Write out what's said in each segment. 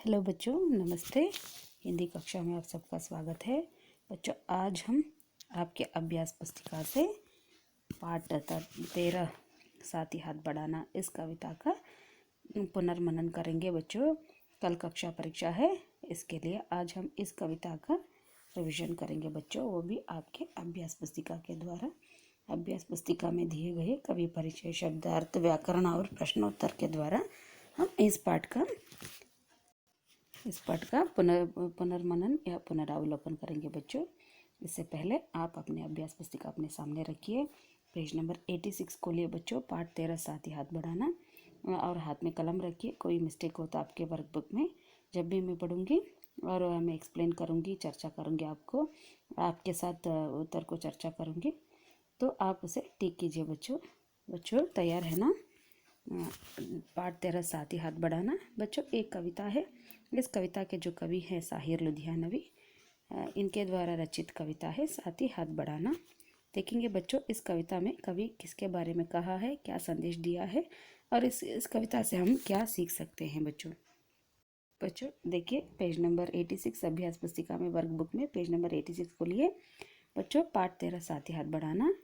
Hello बच्चों, नमस्ते। हिंदी कक्षा में आप सबका स्वागत है। बच्चों, आज हम आपके अभ्यास पुस्तिका से पाठ 13 साथ ही हाथ बढ़ाना इस कविता का पुनर्मनन करेंगे। बच्चों, कल कक्षा परीक्षा है, इसके लिए आज हम इस कविता का रिवीजन करेंगे। बच्चों, वो भी आपके अभ्यास पुस्तिका के द्वारा। अभ्यास पुस्तिका में दिए गए कवि परिचय, शब्दार्थ, व्याकरण और प्रश्नोत्तर के द्वारा हम इस पाठ का पुनर्मनन या पुनरावलोकन करेंगे। बच्चों, इससे पहले आप अपने अभ्यास पुस्तिका अपने सामने रखिए। पेज नंबर 86 खोलिए बच्चों। पाठ 13 साथ ही हाथ बढ़ाना, और हाथ में कलम रखिए। कोई मिस्टेक हो तो आपके वर्कबुक में जब भी मैं पढ़ूंगी और मैं एक्सप्लेन करूंगी, चर्चा करूंगी, आपके साथ उत्तर को चर्चा करूंगी, तो आप उसे टिक कीजिए। बच्चों तैयार है ना? पाठ 13 साथ ही हाथ बढ़ाना। बच्चों, एक कविता है। इस कविता के जो कवि हैं साहिर लुधियानवी, इनके द्वारा रचित कविता है साथ ही हाथ बढ़ाना। देखेंगे बच्चों, इस कविता में कवि किसके बारे में कहा है, क्या संदेश दिया है, और इस कविता से हम क्या सीख सकते हैं। बच्चों देखिए, पेज नंबर 86 अभ्यास पुस्तिका में वर्कबुक में पेज नंबर 86 खोलिए। बच्चों, पाठ 13 साथ ही हाथ बढ़ाना।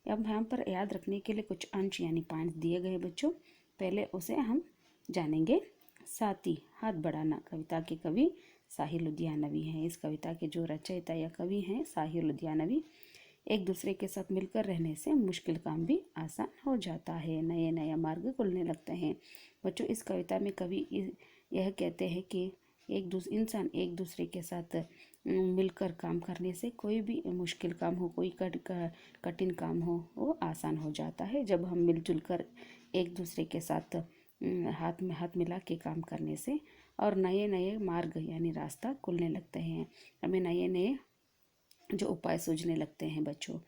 अब यहाँ पर याद रखने के लिए कुछ अंश यानी पॉइंट्स दिए गए बच्चों। पहले उसे हम जानेंगे। साथ ही हाथ बढ़ाना कविता के कवि साहिर लुधियानवी हैं। इस कविता के जो रचयिता या कवि हैं साहिर लुधियानवी। एक दूसरे के साथ मिलकर रहने से मुश्किल काम भी आसान हो जाता है, नए नए मार्ग खुलने लगते हैं। बच्चों, इस कविता में कवि यह कहते हैं कि इंसान एक दूसरे के साथ मिलकर काम करने से कोई भी मुश्किल काम हो, कोई कठिन काम हो, वो आसान हो जाता है। जब हम मिलजुल कर एक दूसरे के साथ हाथ में हाथ मिला के काम करने से और नए नए मार्ग यानी रास्ता खुलने लगते हैं, हमें नए नए जो उपाय सूझने लगते हैं। बच्चों,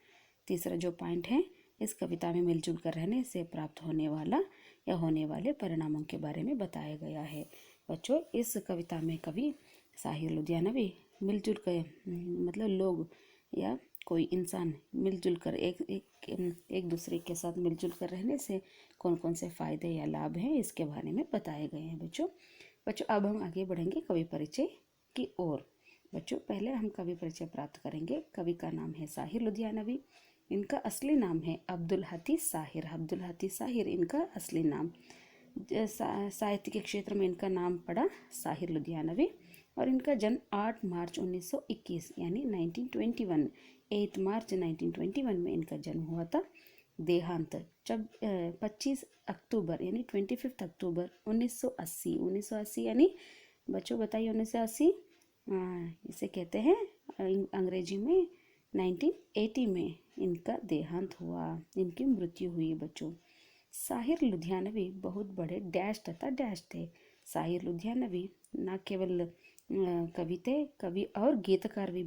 तीसरा जो पॉइंट है, इस कविता में मिलजुल कर रहने से प्राप्त होने वाला या होने वाले परिणामों के बारे में बताया गया है। बच्चों, इस कविता में कवि साहिर लुधियानवी मिलजुल कर मतलब लोग या कोई इंसान मिलजुल कर एक दूसरे के साथ मिलजुल कर रहने से कौन कौन से फायदे या लाभ हैं, इसके बारे में बताए गए हैं। बच्चों अब हम आगे बढ़ेंगे कवि परिचय की ओर। बच्चों, पहले हम कवि परिचय प्राप्त करेंगे। कवि का नाम है साहिर लुधियानवी। इनका असली नाम है अब्दुल हदीस साहिर। अब्दुल हदीस साहिर इनका असली नाम। साहित्य के क्षेत्र में इनका नाम पड़ा साहिर लुधियानवी। और इनका जन्म 8 मार्च 1921 यानी 1921, 8 मार्च 1921 में इनका जन्म हुआ था। देहांत जब 25 अक्टूबर यानी 25 अक्टूबर 1980 यानी बच्चों बताइए 1980, इसे कहते हैं अंग्रेजी में 1980 में इनका देहांत हुआ, इनकी मृत्यु हुई। बच्चों, साहिर लुधियानवी बहुत बड़े डैश तथा डैश थे। साहिर लुधियानवी न केवल कवि और गीतकार भी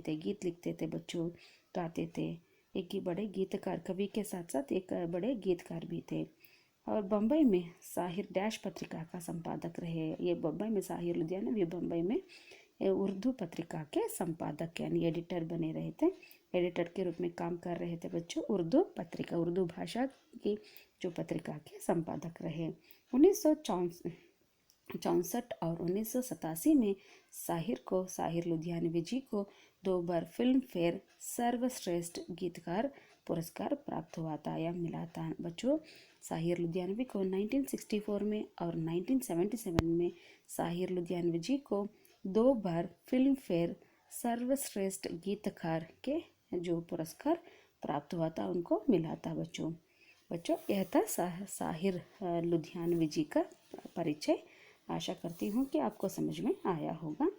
थे। गीत लिखते थे बच्चों, गाते थे। एक ही बड़े गीतकार, कवि के साथ साथ एक बड़े गीतकार भी थे। और बम्बई में साहिर डैश पत्रिका का संपादक रहे। ये बम्बई में साहिर लुधियानवी बम्बई में उर्दू पत्रिका के संपादक यानी एडिटर बने रहे थे। एडिटर के रूप में काम कर रहे थे बच्चों। उर्दू पत्रिका, उर्दू भाषा की जो पत्रिका के संपादक रहे। 1964 और 1987 में साहिर लुधियानवी जी को 2 बार फिल्म फेयर सर्वश्रेष्ठ गीतकार पुरस्कार प्राप्त हुआ था या मिला था। बच्चों, साहिर लुधियानवी को 1964 में और 1977 में साहिर लुधियानवी जी को 2 बार फिल्म फेयर सर्वश्रेष्ठ गीतकार के जो पुरस्कार प्राप्त हुआ था उनको मिला था। बच्चों यह था साहिर लुधियानवी जी का परिचय। आशा करती हूँ कि आपको समझ में आया होगा।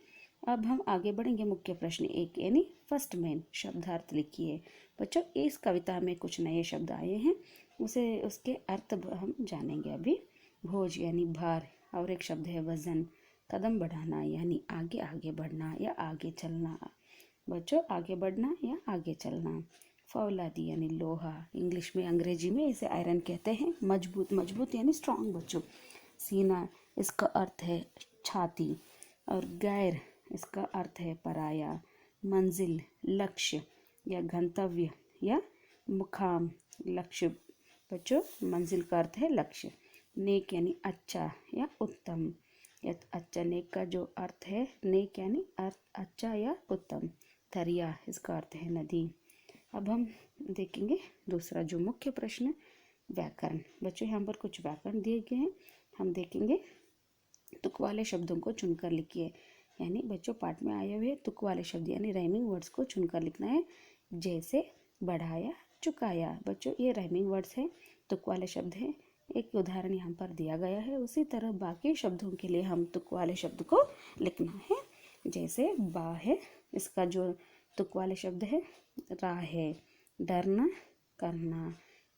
अब हम आगे बढ़ेंगे। मुख्य प्रश्न 1 यानी फर्स्ट मेन, शब्दार्थ लिखिए। बच्चों, इस कविता में कुछ नए शब्द आए हैं, उसके अर्थ हम जानेंगे अभी। भोज यानी भार, और एक शब्द है वजन। कदम बढ़ाना यानी आगे आगे बढ़ना या आगे चलना। बच्चों, आगे बढ़ना या आगे चलना। फौलादी यानी लोहा, इंग्लिश में अंग्रेजी में इसे आयरन कहते हैं। मजबूत यानी स्ट्रांग। बच्चों, सीना इसका अर्थ है छाती। और गैर इसका अर्थ है पराया। मंजिल लक्ष्य या गंतव्य या मुकाम, लक्ष्य। बच्चों, मंजिल का अर्थ है लक्ष्य। नेक यानी अच्छा या उत्तम। या अच्छा नेक का जो अर्थ है नेक यानी अर्थ अच्छा या उत्तम। दरिया इसका अर्थ है नदी। अब हम देखेंगे दूसरा जो मुख्य प्रश्न व्याकरण। बच्चों यहाँ पर कुछ व्याकरण दिए गए हैं, हम देखेंगे। तुक वाले शब्दों को चुनकर लिखिए, यानी बच्चों पाठ में आए हुए तुक वाले शब्द यानी राइमिंग वर्ड्स को चुनकर लिखना है। जैसे बढ़ाया, चुकाया। बच्चों ये राइमिंग वर्ड्स हैं, तुक वाले शब्द हैं। एक उदाहरण यहाँ पर दिया गया है, उसी तरह बाकी शब्दों के लिए हम तुक वाले शब्द को लिखना है। जैसे बा है, इसका जो तुक वाले शब्द है रा है। डरना, करना,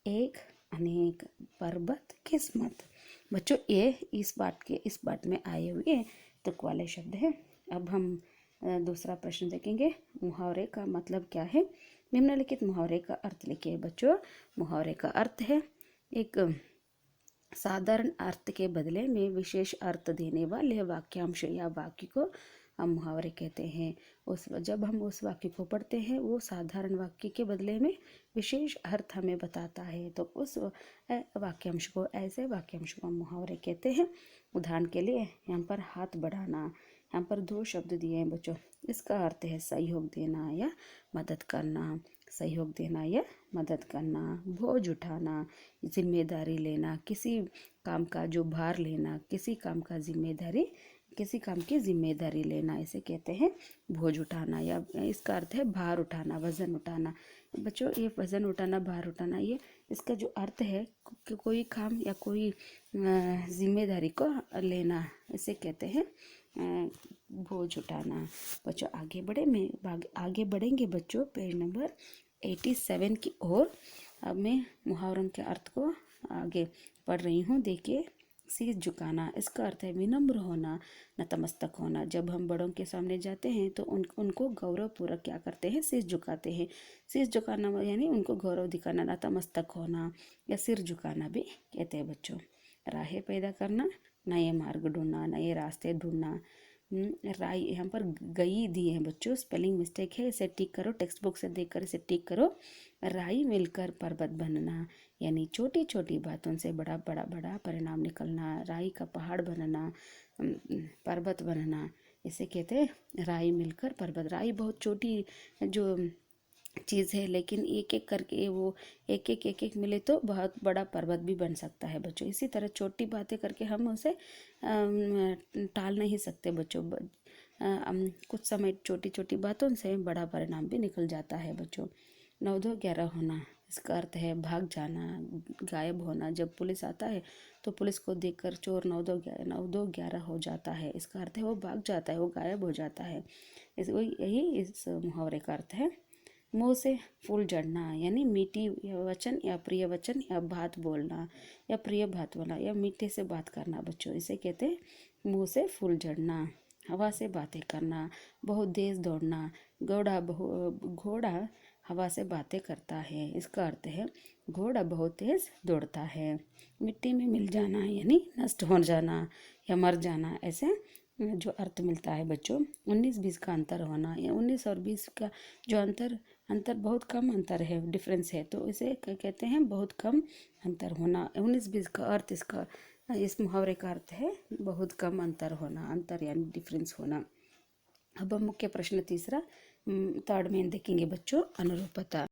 एक, अनेक, पर्वत, किस्मत। बच्चों ये इस पाठ में आए हुए तुक वाले शब्द हैं। अब हम दूसरा प्रश्न देखेंगे। मुहावरे का मतलब क्या है? निम्नलिखित मुहावरे का अर्थ लिखिए। बच्चों मुहावरे का अर्थ है एक साधारण अर्थ के बदले में विशेष अर्थ देने वाले वाक्यांश या वाक्य को हम मुहावरे कहते हैं। जब हम उस वाक्य को पढ़ते हैं वो साधारण वाक्य के बदले में विशेष अर्थ हमें बताता है, तो उस वाक्यांश को ऐसे वाक्यांश को हम मुहावरे कहते हैं। उदाहरण के लिए यहाँ पर हाथ बढ़ाना, यहाँ पर दो शब्द दिए हैं बच्चों। इसका अर्थ है सहयोग देना या मदद करना। सहयोग देना या मदद करना। बोझ उठाना, जिम्मेदारी लेना, किसी काम का जो भार लेना, किसी काम की जिम्मेदारी लेना, इसे कहते हैं बोझ उठाना। या इसका अर्थ है भार उठाना, वजन उठाना। बच्चों ये वजन उठाना, भार उठाना, ये इसका जो अर्थ है कि कोई काम या कोई जिम्मेदारी को लेना, इसे कहते हैं बोझ उठाना। बच्चों आगे बढ़ेंगे बच्चों पेज नंबर 87 की ओर। अब मैं मुहावरों के अर्थ को आगे पढ़ रही हूँ। देखिए, शीश झुकाना, इसका अर्थ है विनम्र होना, नतमस्तक होना। जब हम बड़ों के सामने जाते हैं तो उनको गौरवपूर्वक क्या करते हैं? शीश झुकाते हैं। शीश झुकाना यानी उनको गौरव दिखाना, नतमस्तक होना या सिर झुकाना भी कहते हैं बच्चों। राहें पैदा करना, नए मार्ग ढूंढना, नए रास्ते ढूंढना। राई यहाँ पर गई दी है बच्चों, स्पेलिंग मिस्टेक है, इसे टिक करो, टेक्स्ट बुक से देखकर इसे टिक करो। राई मिलकर पर्वत बनना, यानी छोटी छोटी बातों से बड़ा परिणाम निकलना। राई का पहाड़ बनना, पर्वत बनना, इसे कहते हैं राई मिलकर पर्वत। राई बहुत छोटी जो चीज़ है, लेकिन एक एक करके वो एक एक मिले तो बहुत बड़ा पर्वत भी बन सकता है बच्चों। इसी तरह छोटी बातें करके हम उसे टाल नहीं सकते बच्चों। कुछ समय छोटी छोटी बातों से बड़ा परिणाम भी निकल जाता है बच्चों। 9-2-11 होना, इसका अर्थ है भाग जाना, गायब होना। जब पुलिस आता है तो पुलिस को देखकर चोर 9-2-11 हो जाता है, इसका अर्थ है वो भाग जाता है, वो गायब हो जाता है। यही इस मुहावरे का अर्थ है। मुंह से फूल झड़ना, यानी मीठी वचन या प्रिय वचन या बात बोलना या प्रिय बात बोलना या मीठे से बात करना बच्चों, इसे कहते हैं मुंह से फूल झड़ना। हवा से बातें करना, बहुत तेज दौड़ना। घोड़ा हवा से बातें करता है, इसका अर्थ है घोड़ा बहुत तेज दौड़ता है। मिट्टी में मिल जाना यानी नष्ट हो जाना या मर जाना, ऐसे जो अर्थ मिलता है बच्चों। 19-20 का अंतर होना, या 19 और 20 का जो अंतर बहुत कम अंतर है, डिफरेंस है, तो इसे कहते हैं बहुत कम अंतर होना। 19-20 का अर्थ इस मुहावरे का अर्थ है बहुत कम अंतर होना, अंतर यानी डिफरेंस होना। अब हम मुख्य प्रश्न तीसरा थर्ड में देखेंगे बच्चों, अनुरूपता।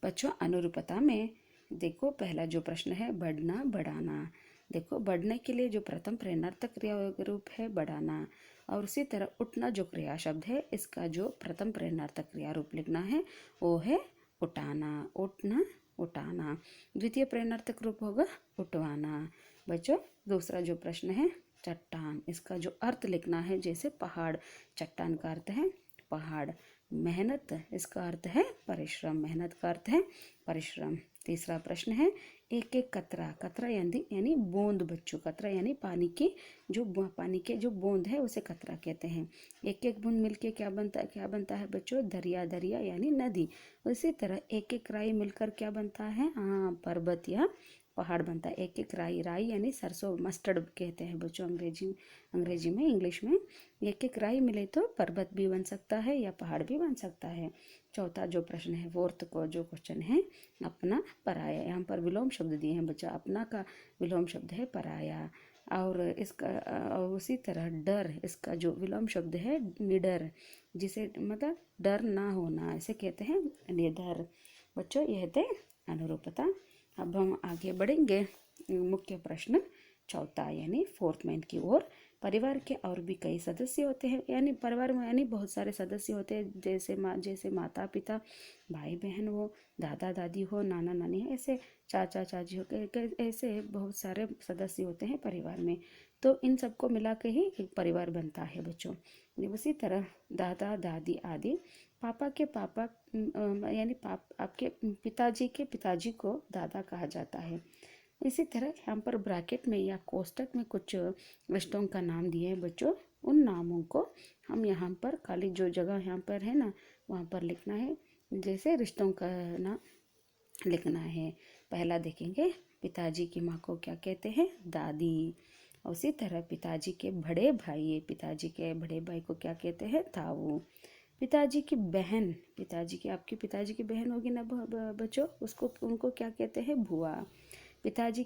बच्चों अनुरूपता में देखो पहला जो प्रश्न है बढ़ना, बढ़ाना। देखो बढ़ने के लिए जो प्रथम प्रेरणार्थक क्रिया रूप है बढ़ाना, और उसी तरह उठना जो क्रिया शब्द है इसका जो प्रथम प्रेरणार्थक क्रिया रूप लिखना है वो है उठाना। उठना, उठाना। द्वितीय प्रेरणार्थक रूप होगा उठवाना। बच्चों दूसरा जो प्रश्न है चट्टान, इसका जो अर्थ लिखना है जैसे पहाड़, चट्टान का अर्थ है पहाड़। मेहनत, इसका अर्थ है परिश्रम, मेहनत का अर्थ है परिश्रम। तीसरा प्रश्न है एक एक कतरा, कतरा यानी बूंद बच्चों, कतरा यानी पानी के जो बूंद है उसे कतरा कहते हैं। एक एक बूंद मिलके क्या बनता है बच्चों? दरिया, दरिया यानी नदी। उसी तरह एक एक राई मिलकर क्या बनता है? पर्वत या पहाड़ बनता है। एक एक राई, राई यानी सरसों, मस्टर्ड कहते हैं बच्चों अंग्रेजी में, इंग्लिश में। एक एक राई मिले तो पर्वत भी बन सकता है या पहाड़ भी बन सकता है। चौथा जो प्रश्न है फोर्थ को जो क्वेश्चन है अपना, पराया। यहाँ पर विलोम शब्द दिए हैं बच्चा, अपना का विलोम शब्द है पराया। और इसका और उसी तरह डर, इसका जो विलोम शब्द है निडर, जिसे मतलब डर ना होना, ऐसे कहते हैं निडर। बच्चों ये थे अनुरूपता। अब हम आगे बढ़ेंगे मुख्य प्रश्न चौथा यानी फोर्थ मेन की ओर। परिवार के और भी कई सदस्य होते हैं, यानी परिवार में यानी बहुत सारे सदस्य होते हैं, जैसे माता पिता, भाई बहन हो, दादा दादी हो, नाना नानी हो, ऐसे चाचा चाची हो, ऐसे बहुत सारे सदस्य होते हैं परिवार में। तो इन सबको मिला के ही एक परिवार बनता है बच्चों। उसी तरह दादा दादी आदि, पापा के पापा यानी आपके पिताजी के पिताजी को दादा कहा जाता है। इसी तरह यहाँ पर ब्रैकेट में या कोष्टक में कुछ रिश्तों का नाम दिए हैं बच्चों। उन नामों को हम यहाँ पर खाली जो जगह यहाँ पर है ना वहाँ पर लिखना है, जैसे रिश्तों का नाम लिखना है। पहला देखेंगे, पिताजी की माँ को क्या कहते हैं, दादी। उसी तरह पिताजी के बड़े भाई को क्या कहते हैं, ताऊ। पिताजी की बहन, आपके पिताजी की बहन होगी ना बच्चों, उसको उनको क्या कहते हैं, बुआ। पिताजी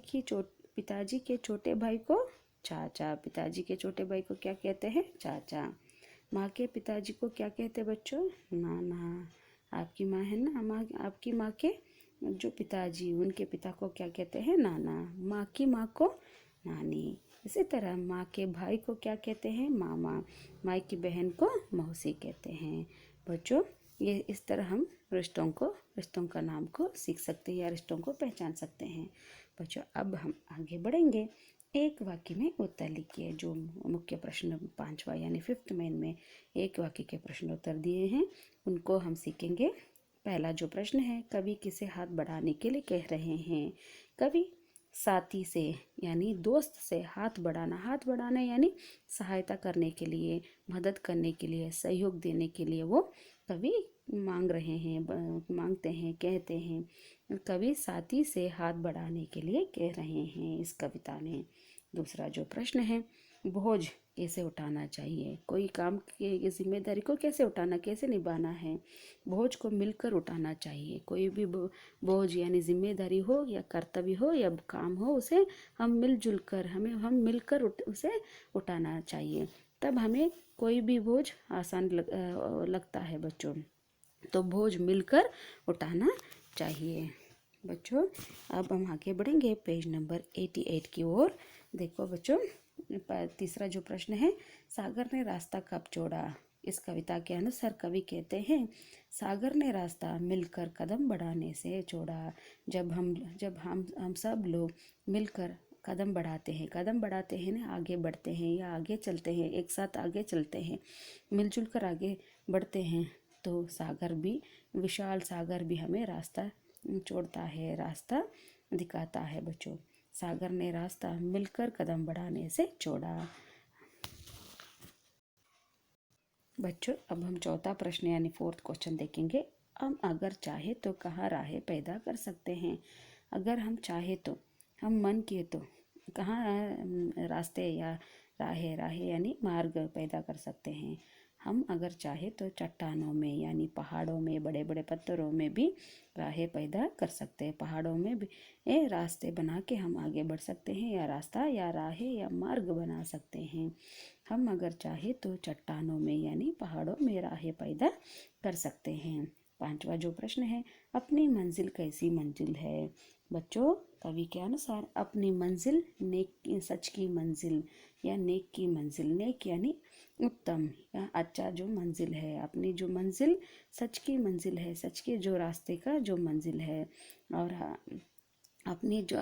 के छोटे भाई को चाचा, पिताजी के छोटे भाई को क्या कहते हैं, चाचा। माँ के पिताजी को क्या कहते हैं बच्चों, नाना। आपकी माँ है ना, आपकी माँ के जो पिताजी, उनके पिता को क्या कहते हैं, नाना। माँ की माँ को नानी। इसी तरह माँ के भाई को क्या कहते हैं, मामा। माँ की बहन को मौसी कहते हैं। बच्चों ये इस तरह हम रिश्तों का नाम को सीख सकते हैं या रिश्तों को पहचान सकते हैं। बच्चों अब हम आगे बढ़ेंगे। एक वाक्य में उत्तर लिखिए। जो मुख्य प्रश्न पांचवा यानी फिफ्थ मेन में एक वाक्य के प्रश्न उत्तर दिए हैं उनको हम सीखेंगे। पहला जो प्रश्न है, कवि किसे हाथ बढ़ाने के लिए कह रहे हैं। कवि साथी से यानी दोस्त से हाथ बढ़ाना यानी सहायता करने के लिए, मदद करने के लिए, सहयोग देने के लिए वो कवि मांगते हैं, कहते हैं। कवि साथी से हाथ बढ़ाने के लिए कह रहे हैं इस कविता में। दूसरा जो प्रश्न है, बोझ कैसे उठाना चाहिए। कोई काम की जिम्मेदारी को कैसे निभाना है। बोझ को मिलकर उठाना चाहिए। कोई भी बोझ यानी जिम्मेदारी हो या कर्तव्य हो या काम हो, उसे हम मिलकर उसे उठाना चाहिए, तब हमें कोई भी बोझ आसान लगता है बच्चों। तो बोझ मिलकर उठाना चाहिए। बच्चों अब हम आगे बढ़ेंगे पेज नंबर 88 की ओर। देखो बच्चों, तीसरा जो प्रश्न है, सागर ने रास्ता कब छोड़ा। इस कविता के अनुसार कवि कहते हैं, सागर ने रास्ता मिलकर कदम बढ़ाने से छोड़ा। जब हम सब लोग मिलकर कदम बढ़ाते हैं ना, आगे बढ़ते हैं या आगे चलते हैं, एक साथ आगे चलते हैं, मिलजुल कर आगे बढ़ते हैं, तो विशाल सागर भी हमें रास्ता छोड़ता है, रास्ता दिखाता है बच्चों। सागर ने रास्ता मिलकर कदम बढ़ाने से छोड़ा। बच्चों अब हम चौथा प्रश्न यानी फोर्थ क्वेश्चन देखेंगे। हम अगर चाहे तो कहाँ राहें पैदा कर सकते हैं। अगर हम चाहे तो, हम मन किए तो कहाँ रास्ते या राहें यानी मार्ग पैदा कर सकते हैं। हम अगर चाहे तो चट्टानों में यानी पहाड़ों में, बड़े बड़े पत्थरों में भी राहें पैदा कर सकते हैं। पहाड़ों में भी रास्ते बना के हम आगे बढ़ सकते हैं, या रास्ता या राहें या मार्ग बना सकते हैं। हम अगर चाहे तो चट्टानों में यानी पहाड़ों में राहें पैदा कर सकते हैं। पांचवा जो प्रश्न है, अपनी मंजिल कैसी मंजिल है। बच्चों कवि के अनुसार अपनी मंजिल सच की मंजिल या नेक की मंजिल। नेक यानी उत्तम या अच्छा जो मंजिल है। अपनी जो मंजिल सच की मंजिल है, सच के जो रास्ते का जो मंजिल है, और अपनी जो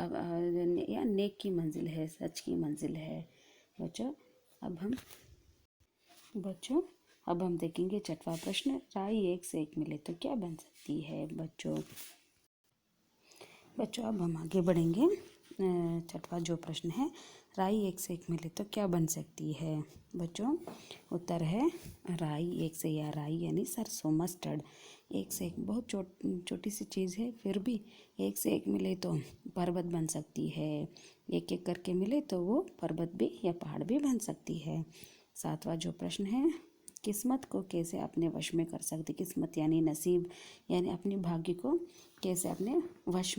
या नेक की मंजिल है, सच की मंजिल है। बच्चों अब हम देखेंगे छठवां प्रश्न, राई एक से एक मिले तो क्या बन सकती है। बच्चों अब हम आगे बढ़ेंगे। छठवां जो प्रश्न है, राई एक से एक मिले तो क्या बन सकती है। बच्चों उत्तर है राई एक से, या राई यानी सरसों, मस्टर्ड। एक से एक बहुत छोटी सी चीज़ है, फिर भी एक से एक मिले तो पर्वत बन सकती है। एक एक करके मिले तो वो पर्वत भी या पहाड़ भी बन सकती है। सातवां जो प्रश्न है, किस्मत को कैसे अपने वश में कर सकते। किस्मत यानी नसीब, यानी अपने भाग्य को कैसे अपने वश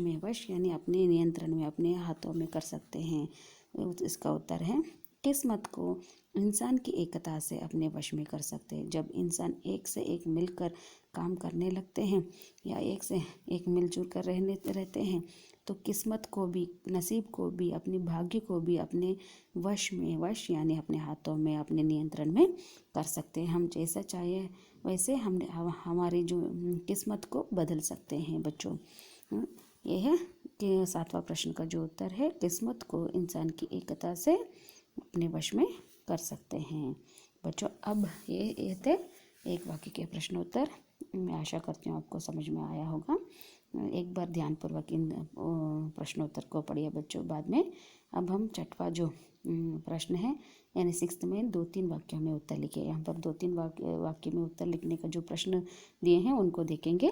यानी अपने नियंत्रण में, अपने हाथों में कर सकते हैं। इसका उत्तर है किस्मत को इंसान की एकता से अपने वश में कर सकते हैं। जब इंसान एक से एक मिलकर काम करने लगते हैं या एक से एक मिलजुल कर रहते हैं तो किस्मत को भी, नसीब को भी, अपनी भाग्य को भी अपने वश यानी अपने हाथों में, अपने नियंत्रण में कर सकते हैं। हम जैसा चाहे वैसे हमारी जो किस्मत को बदल सकते हैं बच्चों। यह है कि 7वां प्रश्न का जो उत्तर है किस्मत को इंसान की एकता से अपने वश में कर सकते हैं बच्चों। अब ये थे एक वाक्य के प्रश्नोत्तर। मैं आशा करती हूँ आपको समझ में आया होगा। एक बार ध्यानपूर्वक इन प्रश्नोत्तर को पढ़िए बच्चों। बाद में अब हम 6वां जो प्रश्न है यानी 6th में 2-3 वाक्यों में उत्तर लिखे। यहाँ पर 2-3 वाक्य में उत्तर लिखने का जो प्रश्न दिए हैं उनको देखेंगे।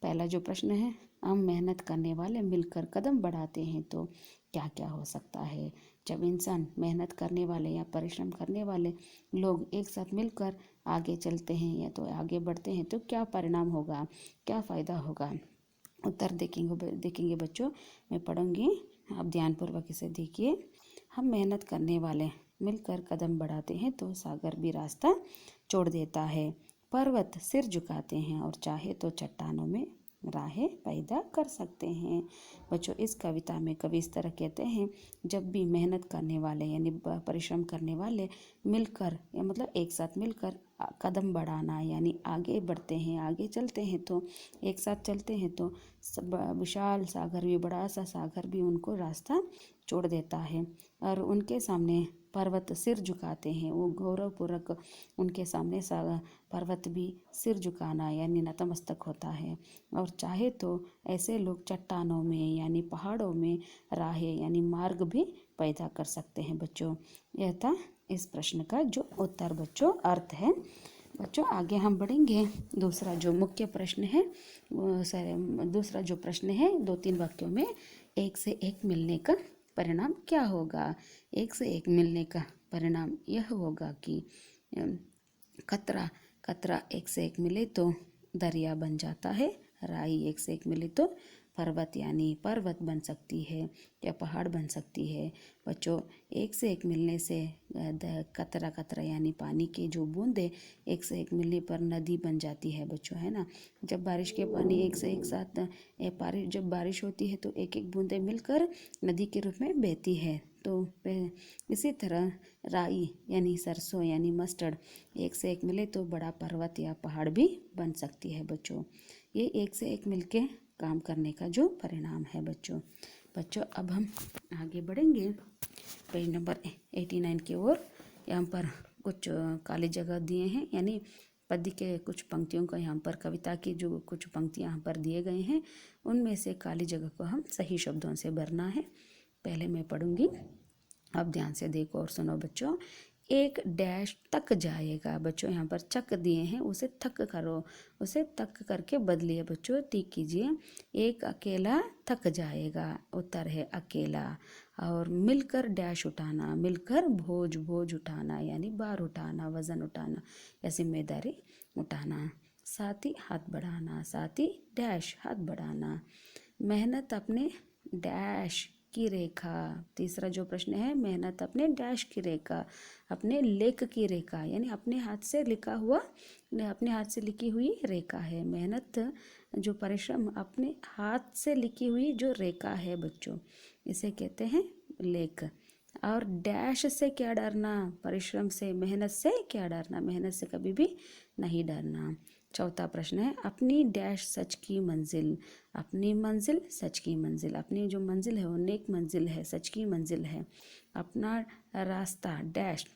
पहला जो प्रश्न है, हम मेहनत करने वाले मिलकर कदम बढ़ाते हैं तो क्या क्या हो सकता है। जब इंसान मेहनत करने वाले या परिश्रम करने वाले लोग एक साथ मिलकर आगे चलते हैं या तो आगे बढ़ते हैं तो क्या परिणाम होगा, क्या फ़ायदा होगा। उत्तर देखेंगे बच्चों। मैं पढ़ूंगी, आप ध्यानपूर्वक इसे देखिए। हम मेहनत करने वाले मिलकर कदम बढ़ाते हैं तो सागर भी रास्ता छोड़ देता है, पर्वत सिर झुकाते हैं और चाहे तो चट्टानों में राहें पैदा कर सकते हैं। बच्चों, इस कविता में कवि इस तरह कहते हैं, जब भी मेहनत करने वाले यानी परिश्रम करने वाले मिलकर या मतलब एक साथ मिलकर कदम बढ़ाना यानी आगे बढ़ते हैं, आगे चलते हैं तो एक साथ चलते हैं तो विशाल सागर भी, बड़ा सा सागर भी उनको रास्ता छोड़ देता है और उनके सामने पर्वत सिर झुकाते हैं। वो गौरवपूर्वक उनके सामने पर्वत भी सिर झुकाना यानी नतमस्तक होता है। और चाहे तो ऐसे लोग चट्टानों में यानी पहाड़ों में राहें यानी मार्ग भी पैदा कर सकते हैं बच्चों। यह था इस प्रश्न का जो उत्तर बच्चों अर्थ है। बच्चों आगे हम बढ़ेंगे। दूसरा जो मुख्य प्रश्न है, दूसरा जो प्रश्न है 2-3 वाक्यों में एक से एक मिलने का परिणाम क्या होगा। एक से एक मिलने का परिणाम यह होगा कि कतरा कतरा एक से एक मिले तो दरिया बन जाता है, राई एक से एक मिले तो पर्वत यानी पर्वत बन सकती है या पहाड़ बन सकती है। बच्चों, एक से एक मिलने से कतरा कतरा यानी पानी के जो बूंदे एक से एक मिलने पर नदी बन जाती है बच्चों, है ना। जब बारिश के पानी एक से एक साथ जब बारिश होती है तो एक एक बूंदे मिलकर नदी के रूप में बहती है। तो इसी तरह राई यानी सरसों यानी मस्टर्ड एक से एक मिले तो बड़ा पर्वत या पहाड़ भी बन सकती है बच्चों। ये एक से एक मिलके काम करने का जो परिणाम है बच्चों। अब हम आगे बढ़ेंगे पेज नंबर 89 की ओर। यहाँ पर कुछ काली जगह दिए हैं यानी पद्य के कुछ पंक्तियों का, यहाँ पर कविता की जो कुछ पंक्तियाँ यहाँ पर दिए गए हैं उनमें से काली जगह को हम सही शब्दों से भरना है। पहले मैं पढ़ूंगी, आप ध्यान से देखो और सुनो बच्चों। एक डैश तक जाएगा। बच्चों यहाँ पर चक दिए हैं, उसे थक करो, उसे तक करके बदलिए बच्चों, टिक कीजिए। एक अकेला थक जाएगा, उत्तर है अकेला। और मिलकर डैश उठाना, मिलकर बोझ उठाना यानी भार उठाना, वजन उठाना या जिम्मेदारी उठाना। साथी हाथ बढ़ाना, साथी डैश हाथ बढ़ाना। मेहनत अपने डैश की रेखा। तीसरा जो प्रश्न है, मेहनत अपने डैश की रेखा, अपने लेख की रेखा यानी अपने हाथ से लिखा हुआ, अपने हाथ से लिखी हुई रेखा है। मेहनत जो परिश्रम अपने हाथ से लिखी हुई जो रेखा है बच्चों, इसे कहते हैं लेख। और डैश से क्या डरना, परिश्रम से, मेहनत से क्या डरना, मेहनत से कभी भी नहीं डरना। चौथा प्रश्न है, अपनी डैश सच की मंजिल। अपनी मंजिल सच की मंजिल, अपनी जो मंजिल है वो नेक मंजिल है, सच की मंजिल है। अपना रास्ता डैश,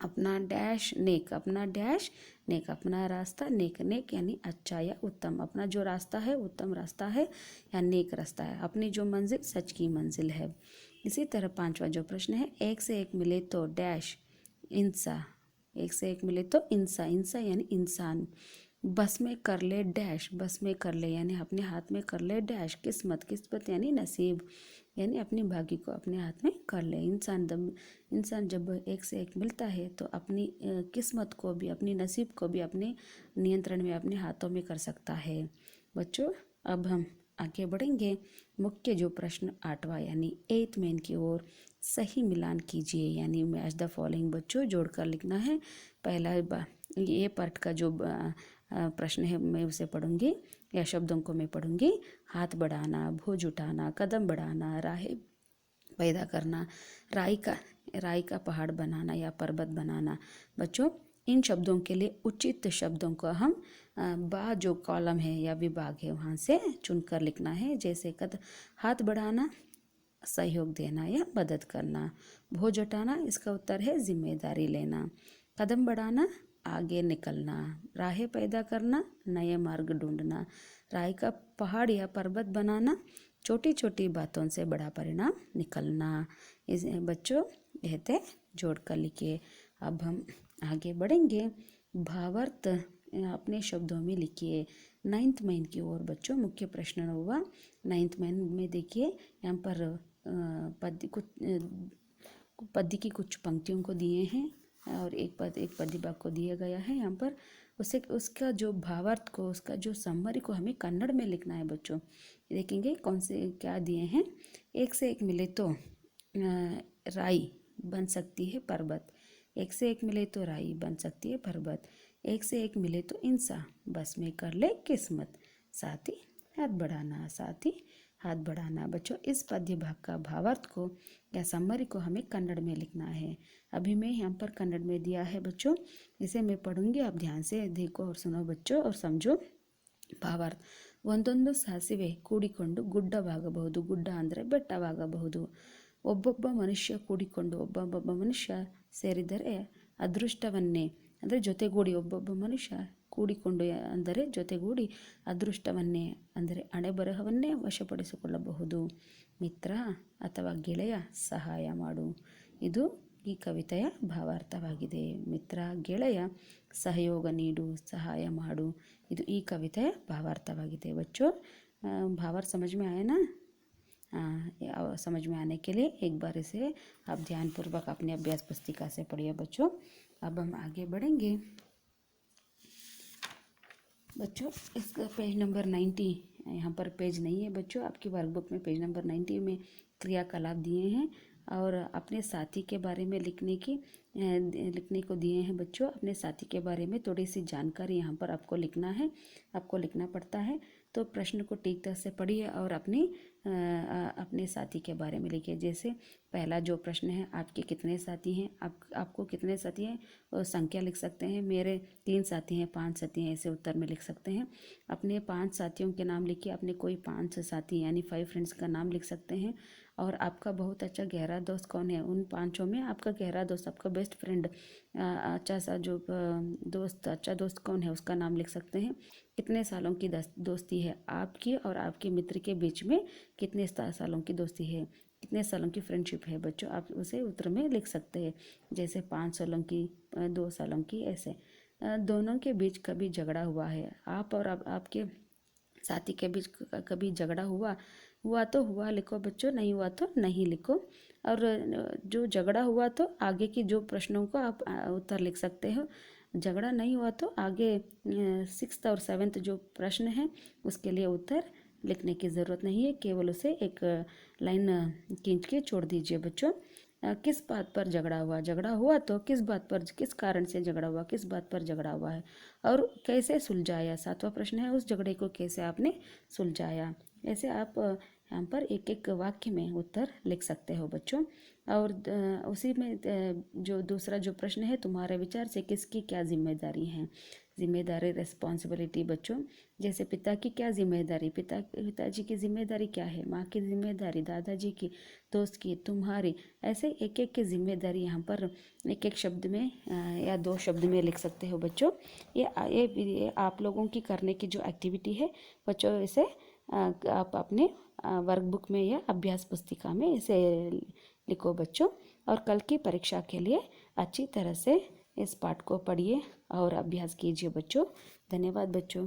अपना डैश नेक, अपना डैश नेक, अपना रास्ता नेक, नेक यानी अच्छा या उत्तम। अपना जो रास्ता है उत्तम रास्ता है या नेक रास्ता है। अपनी जो मंजिल सच की मंजिल है। इसी तरह पांचवा जो प्रश्न है, एक से एक मिले तो डैश इंसा, एक से एक मिले तो इंसा, इंसा यानी इंसान। बस में कर ले डैश, बस में कर ले यानी अपने हाथ में कर ले डैश किस्मत, किस्मत यानी नसीब यानी अपनी भाग्य को अपने हाथ में कर ले। इंसान जब एक से एक मिलता है तो अपनी किस्मत को भी, अपनी नसीब को भी अपने नियंत्रण में, अपने हाथों में कर सकता है। बच्चों, अब हम आगे बढ़ेंगे। मुख्य जो प्रश्न 8वां यानी 8th मेन की ओर सही मिलान कीजिए, यानी मैच द फॉलोइंग बच्चों जोड़कर लिखना है। पहला ये पार्ट का जो प्रश्न है मैं उसे पढ़ूंगी या शब्दों को मैं पढ़ूंगी। हाथ बढ़ाना, भुज उठाना, कदम बढ़ाना, राहें पैदा करना, राई का पहाड़ बनाना या पर्वत बनाना। बच्चों इन शब्दों के लिए उचित शब्दों को हम बा जो कॉलम है या विभाग है वहाँ से चुनकर लिखना है। जैसे हाथ बढ़ाना सहयोग देना या मदद करना, भोज उठाना इसका उत्तर है जिम्मेदारी लेना, कदम बढ़ाना आगे निकलना, राहें पैदा करना नए मार्ग ढूंढना, राय का पहाड़ या पर्वत बनाना छोटी छोटी बातों से बड़ा परिणाम निकलना। इस बच्चों कहते जोड़ कर लिखिए। अब हम आगे बढ़ेंगे। भावार्थ अपने शब्दों में लिखिए। 9th मेन की ओर बच्चों मुख्य प्रश्न हुआ। 9th मेन में देखिए यहाँ पर पद्य की कुछ पंक्तियों को दिए हैं और एक पद्य भाग को दिया गया है। यहाँ पर उसका जो भावार्थ को, उसका जो समरी को हमें कन्नड़ में लिखना है बच्चों। देखेंगे कौन से क्या दिए हैं। एक से एक मिले तो राई बन सकती है पर्वत, एक से एक मिले तो राई बन सकती है पर्वत, एक से एक मिले तो इंसान बस में कर ले किस्मत, साथ ही हाथ बढ़ाना, साथ ही हाथ बढ़ाना। बच्चों इस पद्य भाग का भावार्थ को या समरी को हमें कन्नड़ में लिखना है। अभी मैं यहाँ पर कन्नड़ में दिया है बच्चों, इसे मैं पढ़ूंगी, आप ध्यान से देखो और सुनो बच्चों और समझो। ಭಾವಾರ್ಥ ಒಂದೊಂದು ಸಾಸಿವೆ ಕೂಡಿಕೊಂಡು ಗುಡ್ಡವಾಗಬಹುದು, ಗುಡ್ಡ ಅಂದರೆ ಬೆಟ್ಟವಾಗಬಹುದು. ಒಬ್ಬೊಬ್ಬ ಮನುಷ್ಯ ಕೂಡಿಕೊಂಡು ಒಬ್ಬೊಬ್ಬ ಮನುಷ್ಯ ಸೇರಿದರೆ ಅದೃಷ್ಟವನ್ನೇ ಅಂದರೆ ಜೊತೆಗೂಡಿ, ಒಬ್ಬೊಬ್ಬ ಮನುಷ್ಯ ಕೂಡಿಕೊಂಡು ಅಂದರೆ ಜೊತೆಗೂಡಿ ಅದೃಷ್ಟವನ್ನೇ ಅಂದರೆ ಹಣೆ ಬರಹವನ್ನೇ ವಶಪಡಿಸಿಕೊಳ್ಳಬಹುದು. ಮಿತ್ರ ಅಥವಾ ಗೆಳೆಯ ಸಹಾಯ ಮಾಡು. ಇದು ಈ ಕವಿತೆಯ ಭಾವಾರ್ಥವಾಗಿದೆ. ಮಿತ್ರ, ಗೆಳೆಯ, ಸಹಯೋಗ ನೀಡು, ಸಹಾಯ ಮಾಡು. ಇದು ಈ ಕವಿತೆಯ ಭಾವಾರ್ಥವಾಗಿದೆ. बच्चों भावार्थ समझ में आए ना? समझ में आने के लिए एक बार इसे आप ध्यानपूर्वक अपने अभ्यास पुस्तिका से पढ़िए बच्चों। अब हम आगे बढ़ेंगे बच्चों। इसका पेज नंबर 90 यहाँ पर पेज नहीं है बच्चों, आपकी वर्कबुक में पेज नंबर 90 में क्रियाकलाप दिए हैं और अपने साथी के बारे में लिखने को दिए हैं बच्चों। अपने साथी के बारे में थोड़ी सी जानकारी यहाँ पर आपको लिखना है, आपको लिखना पड़ता है। तो प्रश्न को ठीक तरह से पढ़िए और अपने साथी के बारे में लिखिए। जैसे पहला जो प्रश्न है, आपके कितने साथी हैं, आपको कितने साथी हैं और संख्या लिख सकते हैं। मेरे 3 साथी हैं, 5 साथी हैं, ऐसे उत्तर में लिख सकते हैं। अपने 5 साथियों के नाम लिखिए। अपने कोई 5 साथी यानी 5 फ्रेंड्स का नाम लिख सकते हैं। और आपका बहुत अच्छा गहरा दोस्त कौन है, उन 5 में आपका गहरा दोस्त, आपका बेस्ट फ्रेंड, अच्छा सा जो अच्छा दोस्त कौन है उसका नाम लिख सकते हैं। कितने सालों की दोस्ती है आपकी और आपके मित्र के बीच में, कितने सालों की दोस्ती है, कितने सालों की फ्रेंडशिप है बच्चों, आप उसे उत्तर में लिख सकते हैं। जैसे 5 सालों की, 2 सालों की, ऐसे। दोनों के बीच कभी झगड़ा हुआ है, आप और आपके साथी के बीच कभी झगड़ा हुआ तो हुआ लिखो बच्चों, नहीं हुआ तो नहीं लिखो। और जो झगड़ा हुआ तो आगे की जो प्रश्नों को आप उत्तर लिख सकते हो। झगड़ा नहीं हुआ तो आगे 6th और 7th जो प्रश्न है उसके लिए उत्तर लिखने की ज़रूरत नहीं है, केवल उसे एक लाइन खींच के छोड़ दीजिए बच्चों। किस बात पर झगड़ा हुआ तो किस बात पर, किस कारण से झगड़ा हुआ, किस बात पर झगड़ा हुआ है और कैसे सुलझाया। 7वां प्रश्न है, उस झगड़े को कैसे आपने सुलझाया। ऐसे आप यहाँ पर एक एक वाक्य में उत्तर लिख सकते हो बच्चों। और उसी में जो दूसरा जो प्रश्न है, तुम्हारे विचार से किसकी क्या जिम्मेदारी है। जिम्मेदारी, रिस्पॉन्सिबिलिटी बच्चों। जैसे पिता की क्या जिम्मेदारी, पिताजी की जिम्मेदारी क्या है, माँ की जिम्मेदारी, दादाजी की, दोस्त की, तुम्हारी। ऐसे एक एक की जिम्मेदारी यहाँ पर एक एक शब्द में या 2 शब्द में लिख सकते हो बच्चों। ये आप लोगों की करने की जो एक्टिविटी है बच्चों, इसे आप अपने वर्कबुक में या अभ्यास पुस्तिका में इसे लिखो बच्चों। और कल की परीक्षा के लिए अच्छी तरह से इस पाठ को पढ़िए और अभ्यास कीजिए बच्चों। धन्यवाद बच्चों।